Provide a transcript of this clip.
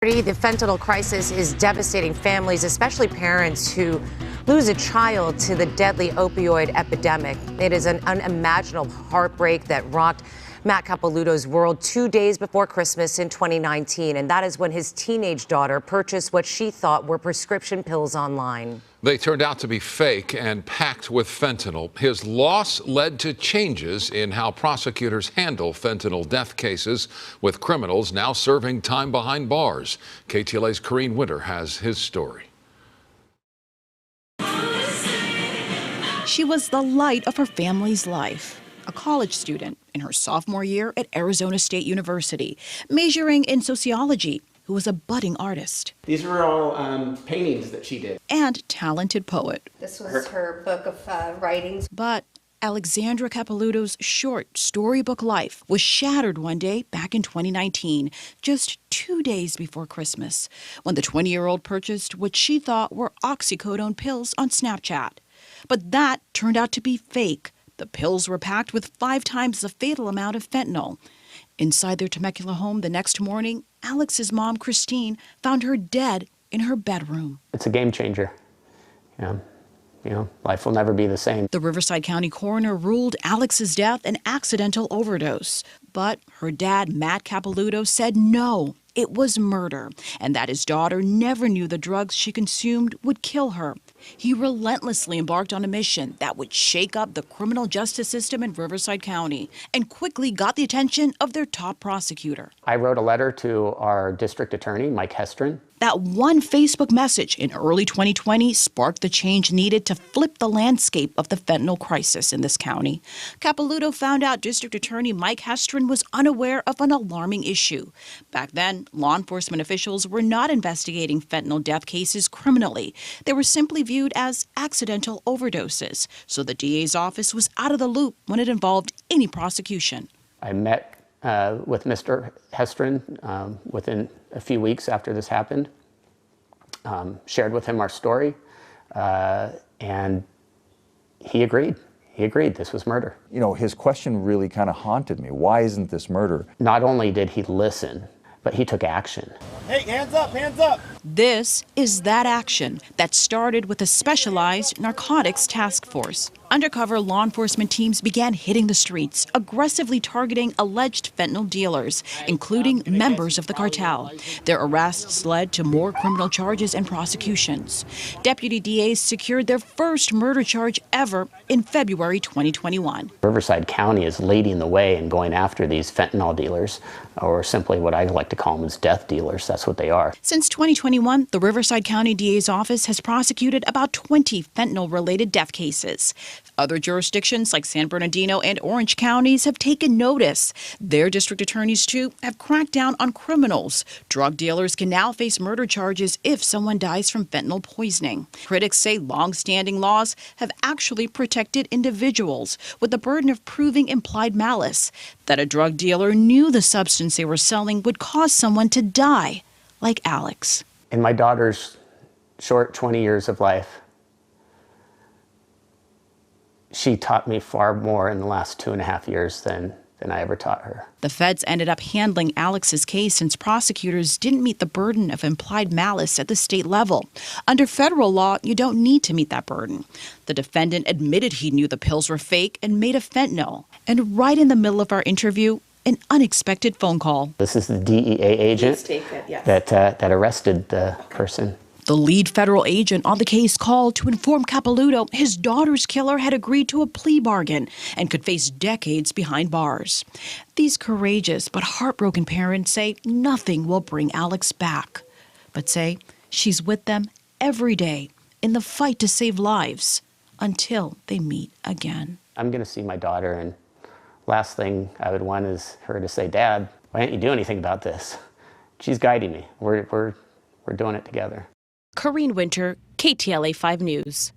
The fentanyl crisis is devastating families, especially parents who lose a child to the deadly opioid epidemic. It is an unimaginable heartbreak that rocked Matt Capilouto's world 2 days before Christmas in 2019, and that is when his teenage daughter purchased what she thought were prescription pills online. They turned out to be fake and packed with fentanyl. His loss led to changes in how prosecutors handle fentanyl death cases, with criminals now serving time behind bars. KTLA's Corrine Winter has his story. She was the light of her family's life, a college student in her sophomore year at Arizona State University, majoring in sociology, who was a budding artist. These were all paintings that she did. And talented poet. This was her book of writings. But Alexandra Capilouto's short storybook life was shattered one day back in 2019, just 2 days before Christmas, when the 20-year-old purchased what she thought were oxycodone pills on Snapchat. But that turned out to be fake. The pills were packed with 5 times the fatal amount of fentanyl. Inside their Temecula home the next morning, Alex's mom, Christine, found her dead in her bedroom. It's a game changer. Life will never be the same. The Riverside County coroner ruled Alex's death an accidental overdose. But her dad, Matt Capilouto, said no, it was murder, and that his daughter never knew the drugs she consumed would kill her. He relentlessly embarked on a mission that would shake up the criminal justice system in Riverside County and quickly got the attention of their top prosecutor. I wrote a letter to our district attorney, Mike Hestrin. That one Facebook message in early 2020 sparked the change needed to flip the landscape of the fentanyl crisis in this county. Capilouto found out District Attorney Mike Hestrin was unaware of an alarming issue. Back then, law enforcement officials were not investigating fentanyl death cases criminally. They were simply viewed as accidental overdoses, so the DA's office was out of the loop when it involved any prosecution. I met with Mr. Hestrin within a few weeks after this happened, shared with him our story, and he agreed. He agreed this was murder. You know, his question really kind of haunted me. Why isn't this murder? Not only did he listen, but he took action. Hey, hands up, hands up! This is that action that started with a specialized narcotics task force. Undercover law enforcement teams began hitting the streets, aggressively targeting alleged fentanyl dealers, including members of the cartel. Their arrests led to more criminal charges and prosecutions. Deputy DAs secured their first murder charge ever in February 2021. Riverside County is leading the way in going after these fentanyl dealers, or simply what I like to call them as death dealers. That's what they are. Since 2021, the Riverside County DA's office has prosecuted about 20 fentanyl-related death cases. Other jurisdictions like San Bernardino and Orange counties have taken notice. Their district attorneys, too, have cracked down on criminals. Drug dealers can now face murder charges if someone dies from fentanyl poisoning. Critics say long-standing laws have actually protected individuals with the burden of proving implied malice, that a drug dealer knew the substance they were selling would cause someone to die, like Alex. In my daughter's short 20 years of life, she taught me far more in the last 2.5 years than I ever taught her. The feds ended up handling Alex's case since prosecutors didn't meet the burden of implied malice at the state level. Under federal law, you don't need to meet that burden. The defendant admitted he knew the pills were fake and made of fentanyl. And right in the middle of our interview, an unexpected phone call. This is the DEA agent that arrested the person. The lead federal agent on the case called to inform Capilouto his daughter's killer had agreed to a plea bargain and could face decades behind bars. These courageous but heartbroken parents say nothing will bring Alex back, but say she's with them every day in the fight to save lives until they meet again. I'm going to see my daughter, and last thing I would want is her to say, "Dad, why didn't you do anything about this?" She's guiding me. We're doing it together. Corrine Winter, KTLA 5 News.